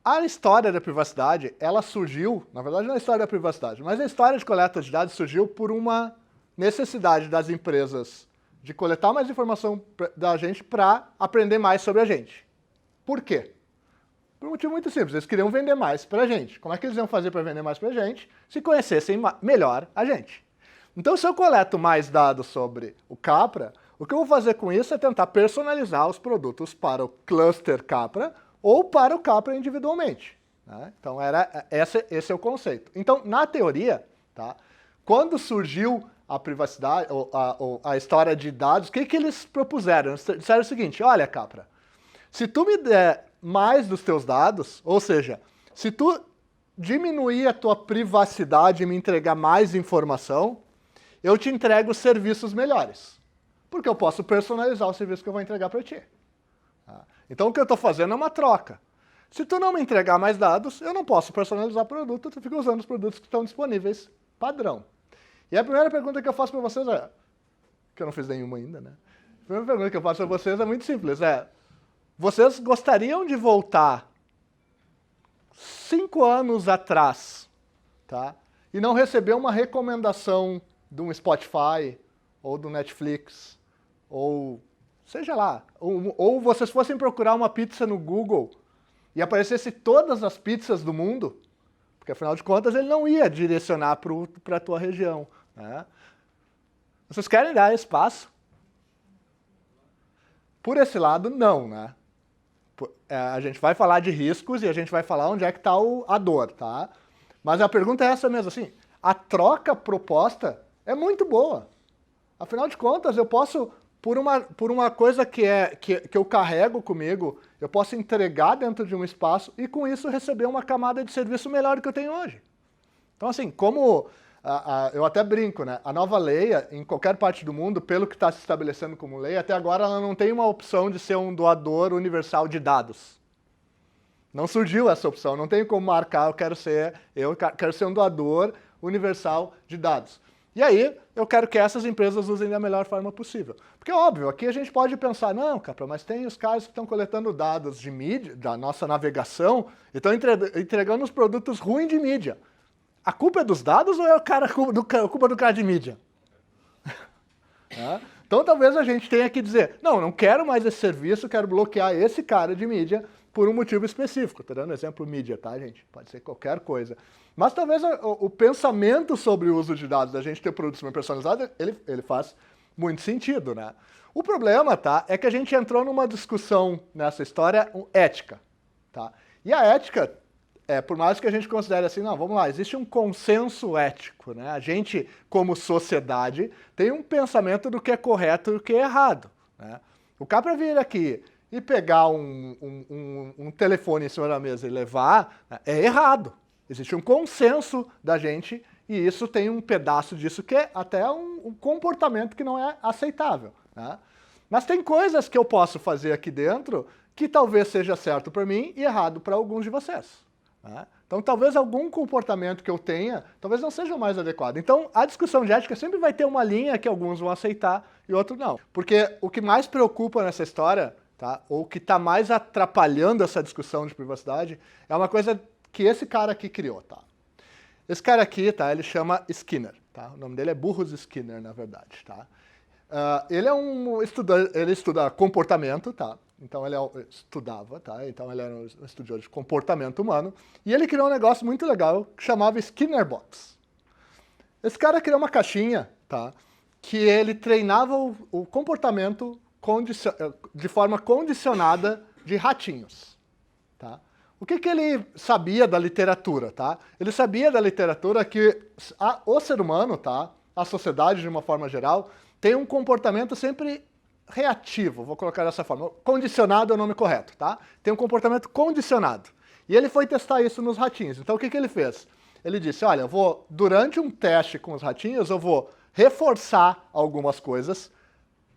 a história da privacidade, ela surgiu, na verdade não é a história da privacidade, mas a história de coleta de dados surgiu por uma necessidade das empresas de coletar mais informação da gente para aprender mais sobre a gente. Por quê? Por um motivo muito simples, eles queriam vender mais para a gente. Como é que eles iam fazer para vender mais para a gente? Se conhecessem melhor a gente. Então, se eu coleto mais dados sobre o Capra, o que eu vou fazer com isso é tentar personalizar os produtos para o cluster Capra ou para o Capra individualmente. Né? Então, esse é o conceito. Então, na teoria, tá, quando surgiu a privacidade, a história de dados, o que eles propuseram? Eles disseram o seguinte, olha, Capra, se tu me der mais dos teus dados, ou seja, se tu diminuir a tua privacidade e me entregar mais informação, eu te entrego serviços melhores. Porque eu posso personalizar o serviço que eu vou entregar para ti. Então o que eu estou fazendo é uma troca. Se tu não me entregar mais dados, eu não posso personalizar o produto, tu fica usando os produtos que estão disponíveis padrão. E a primeira pergunta que eu faço para vocês é, que eu não fiz nenhuma ainda, né? A primeira pergunta que eu faço para vocês é muito simples, vocês gostariam de voltar 5 anos atrás, tá? E não receber uma recomendação de um Spotify, ou do Netflix, ou seja lá, ou vocês fossem procurar uma pizza no Google e aparecesse todas as pizzas do mundo, porque afinal de contas ele não ia direcionar para a tua região. Né? Vocês querem dar espaço? Por esse lado, não, né? A gente vai falar de riscos e a gente vai falar onde é que está a dor, tá? Mas a pergunta é essa mesmo, assim, a troca proposta é muito boa. Afinal de contas, eu posso, por uma coisa que eu carrego comigo, eu posso entregar dentro de um espaço e com isso receber uma camada de serviço melhor do que eu tenho hoje. Então assim, como eu até brinco, né? A nova lei, em qualquer parte do mundo, pelo que está se estabelecendo como lei, até agora ela não tem uma opção de ser um doador universal de dados. Não surgiu essa opção, não tenho como marcar, eu quero ser um doador universal de dados. E aí, eu quero que essas empresas usem da melhor forma possível. Porque, óbvio, aqui a gente pode pensar, não, Capra, mas tem os caras que estão coletando dados de mídia, da nossa navegação, e estão entregando os produtos ruins de mídia. A culpa é dos dados ou é a culpa do cara de mídia? Então talvez a gente tenha que dizer, não quero mais esse serviço, quero bloquear esse cara de mídia por um motivo específico. Estou dando exemplo mídia, tá, gente? Pode ser qualquer coisa. Mas talvez o pensamento sobre o uso de dados, da gente ter produtos mais personalizados, ele faz muito sentido, né? O problema, tá, é que a gente entrou numa discussão nessa história ética, tá? E a ética, por mais que a gente considere assim, não, vamos lá, existe um consenso ético, né? A gente, como sociedade, tem um pensamento do que é correto e o que é errado, né? O Capra vir aqui e pegar um telefone em cima da mesa e levar, é errado. Existe um consenso da gente e isso tem um pedaço disso que é até um comportamento que não é aceitável. Né? Mas tem coisas que eu posso fazer aqui dentro que talvez seja certo para mim e errado para alguns de vocês. Né? Então talvez algum comportamento que eu tenha, talvez não seja o mais adequado. Então a discussão de ética sempre vai ter uma linha que alguns vão aceitar e outros não. Porque o que mais preocupa nessa história, tá, ou que está mais atrapalhando essa discussão de privacidade, é uma coisa que esse cara aqui criou, tá? Esse cara aqui, tá, ele chama Skinner, tá? O nome dele é Burrus Skinner, na verdade, tá? Ele é ele estuda comportamento, tá? Então ele estudava, tá? Então ele era um estudioso de comportamento humano e ele criou um negócio muito legal que chamava Skinner Box. Esse cara criou uma caixinha, tá? Que ele treinava o comportamento de forma condicionada de ratinhos, tá? O que ele sabia da literatura, tá? Ele sabia da literatura que o ser humano, tá? A sociedade, de uma forma geral, tem um comportamento sempre reativo, vou colocar dessa forma. Condicionado é o nome correto, tá? Tem um comportamento condicionado. E ele foi testar isso nos ratinhos. Então o que ele fez? Ele disse, olha, durante um teste com os ratinhos, eu vou reforçar algumas coisas,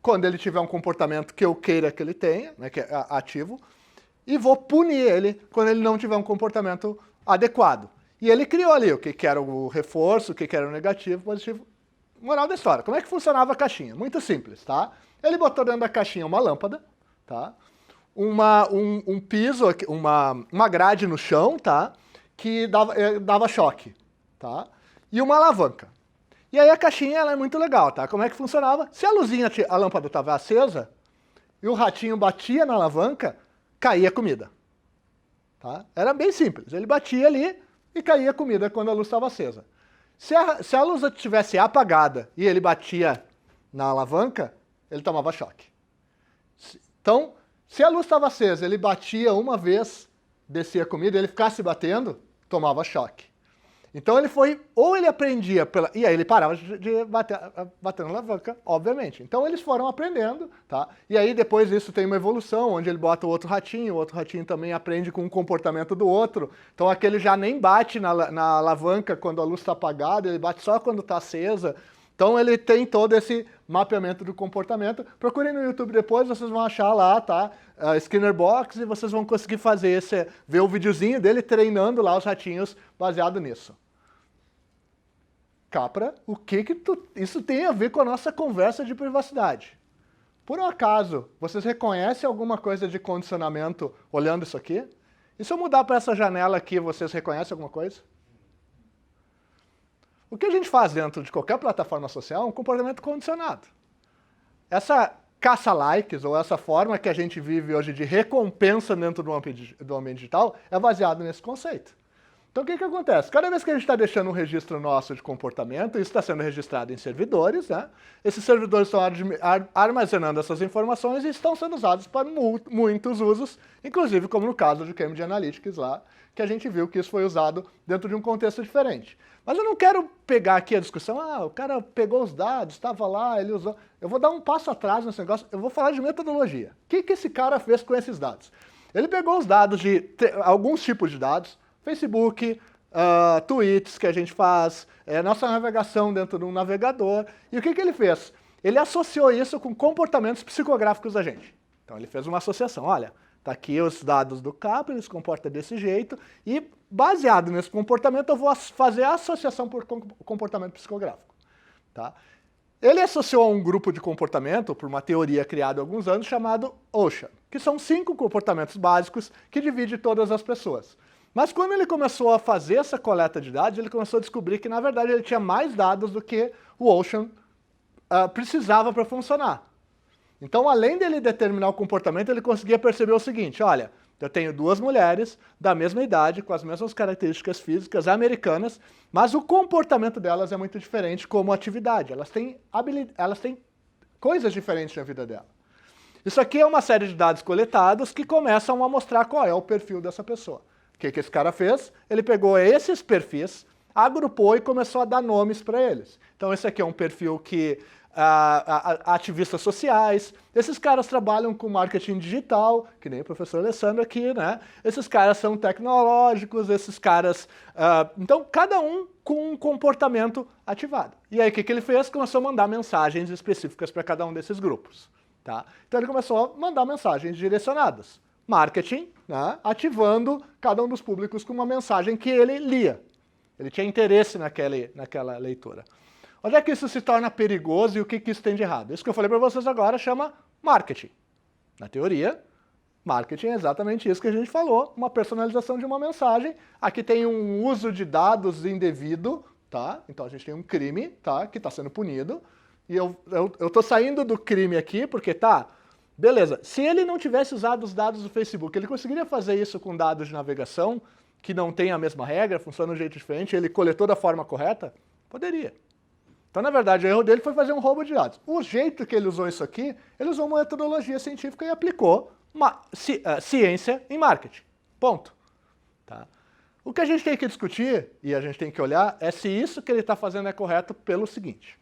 quando ele tiver um comportamento que eu queira que ele tenha, né, que é ativo, e vou punir ele quando ele não tiver um comportamento adequado. E ele criou ali o que era o reforço, o que era o negativo, positivo. Moral da história, como é que funcionava a caixinha? Muito simples, tá? Ele botou dentro da caixinha uma lâmpada, tá? um piso, uma grade no chão, tá? Que dava choque, tá? E uma alavanca. E aí a caixinha ela é muito legal, tá? Como é que funcionava? Se a lâmpada estava acesa e o ratinho batia na alavanca, caía comida. Tá? Era bem simples. Ele batia ali e caía comida quando a luz estava acesa. Se a luz estivesse apagada e ele batia na alavanca, ele tomava choque. Então, se a luz estava acesa, ele batia uma vez, descia comida, ele ficasse batendo, tomava choque. Então ele aprendia e aí ele parava de bater na alavanca, obviamente. Então eles foram aprendendo, tá? E aí depois isso tem uma evolução, onde ele bota o outro ratinho também aprende com o comportamento do outro. Então aquele já nem bate na alavanca quando a luz está apagada, ele bate só quando está acesa. Então ele tem todo esse mapeamento do comportamento. Procurem no YouTube depois, vocês vão achar lá, tá? Skinner Box, e vocês vão conseguir ver o videozinho dele treinando lá os ratinhos baseado nisso. Capra, o que isso tem a ver com a nossa conversa de privacidade? Por um acaso, vocês reconhecem alguma coisa de condicionamento olhando isso aqui? E se eu mudar para essa janela aqui, vocês reconhecem alguma coisa? O que a gente faz dentro de qualquer plataforma social é um comportamento condicionado. Essa caça-likes, ou essa forma que a gente vive hoje de recompensa dentro do ambiente digital, é baseado nesse conceito. Então o que acontece? Cada vez que a gente está deixando um registro nosso de comportamento, isso está sendo registrado em servidores, né? Esses servidores estão armazenando essas informações e estão sendo usados para muitos usos, inclusive como no caso de Cambridge Analytics lá, que a gente viu que isso foi usado dentro de um contexto diferente. Mas eu não quero pegar aqui a discussão, o cara pegou os dados, estava lá, ele usou... Eu vou dar um passo atrás nesse negócio, eu vou falar de metodologia. O que esse cara fez com esses dados? Ele pegou os dados alguns tipos de dados, Facebook, tweets que a gente faz, nossa navegação dentro de um navegador. E o que ele fez? Ele associou isso com comportamentos psicográficos da gente. Então ele fez uma associação. Olha, tá aqui os dados do Capra, ele se comporta desse jeito, e baseado nesse comportamento eu vou fazer a associação por comportamento psicográfico. Tá? Ele associou a um grupo de comportamento, por uma teoria criada há alguns anos, chamado Ocean, que são 5 comportamentos básicos que divide todas as pessoas. Mas quando ele começou a fazer essa coleta de dados, ele começou a descobrir que, na verdade, ele tinha mais dados do que o Ocean precisava para funcionar. Então, além dele determinar o comportamento, ele conseguia perceber o seguinte, olha, eu tenho 2 mulheres da mesma idade, com as mesmas características físicas americanas, mas o comportamento delas é muito diferente como atividade. Elas têm coisas diferentes na vida dela. Isso aqui é uma série de dados coletados que começam a mostrar qual é o perfil dessa pessoa. O que esse cara fez? Ele pegou esses perfis, agrupou e começou a dar nomes para eles. Então esse aqui é um perfil que ativistas sociais, esses caras trabalham com marketing digital, que nem o professor Alessandro aqui, né? Esses caras são tecnológicos, esses caras... então cada um com um comportamento ativado. E aí o que ele fez? Começou a mandar mensagens específicas para cada um desses grupos. Tá? Então ele começou a mandar mensagens direcionadas. Marketing, né, ativando cada um dos públicos com uma mensagem que ele lia. Ele tinha interesse naquela leitura. Onde é que isso se torna perigoso e o que isso tem de errado? Isso que eu falei para vocês agora chama marketing. Na teoria, marketing é exatamente isso que a gente falou, uma personalização de uma mensagem. Aqui tem um uso de dados indevido, tá? Então a gente tem um crime, tá, que está sendo punido. E eu estou saindo do crime aqui porque, beleza, se ele não tivesse usado os dados do Facebook, ele conseguiria fazer isso com dados de navegação, que não tem a mesma regra, funciona de um jeito diferente, ele coletou da forma correta? Poderia. Então, na verdade, o erro dele foi fazer um roubo de dados. O jeito que ele usou isso aqui, ele usou uma metodologia científica e aplicou ciência em marketing. Ponto. Tá? O que a gente tem que discutir, e a gente tem que olhar, é se isso que ele está fazendo é correto pelo seguinte.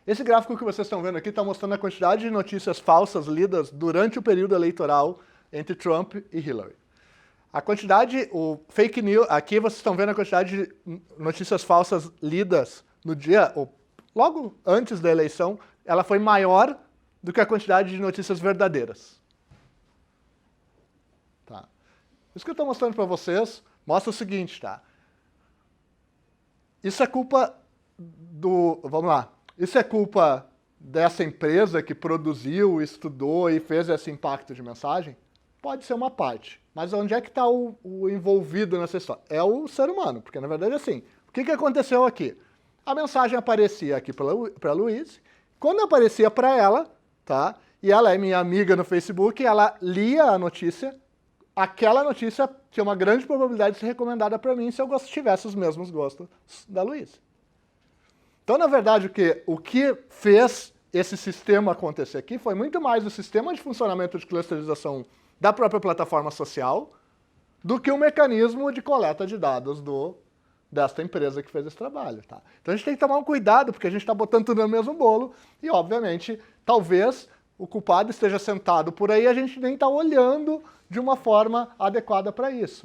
Esse gráfico que vocês estão vendo aqui está mostrando a quantidade de notícias falsas lidas durante o período eleitoral entre Trump e Hillary. A quantidade, o fake news, aqui vocês estão vendo a quantidade de notícias falsas lidas no dia, logo antes da eleição, ela foi maior do que a quantidade de notícias verdadeiras. Tá. Isso que eu estou mostrando para vocês mostra o seguinte, tá? Isso é culpa vamos lá. Isso é culpa dessa empresa que produziu, estudou e fez esse impacto de mensagem? pode ser uma parte. Mas onde é que está o envolvido nessa história? É o ser humano, porque na verdade é assim. O que aconteceu aqui? A mensagem aparecia aqui para a Luíse, quando aparecia para ela, tá? E ela é minha amiga no Facebook, ela lia a notícia, aquela notícia tinha uma grande probabilidade de ser recomendada para mim se eu tivesse os mesmos gostos da Luíse. Então, na verdade, o que fez esse sistema acontecer aqui foi muito mais o sistema de funcionamento de clusterização da própria plataforma social do que o mecanismo de coleta de dados desta empresa que fez esse trabalho. Tá? Então a gente tem que tomar um cuidado, porque a gente está botando tudo no mesmo bolo e, obviamente, talvez o culpado esteja sentado por aí e a gente nem está olhando de uma forma adequada para isso.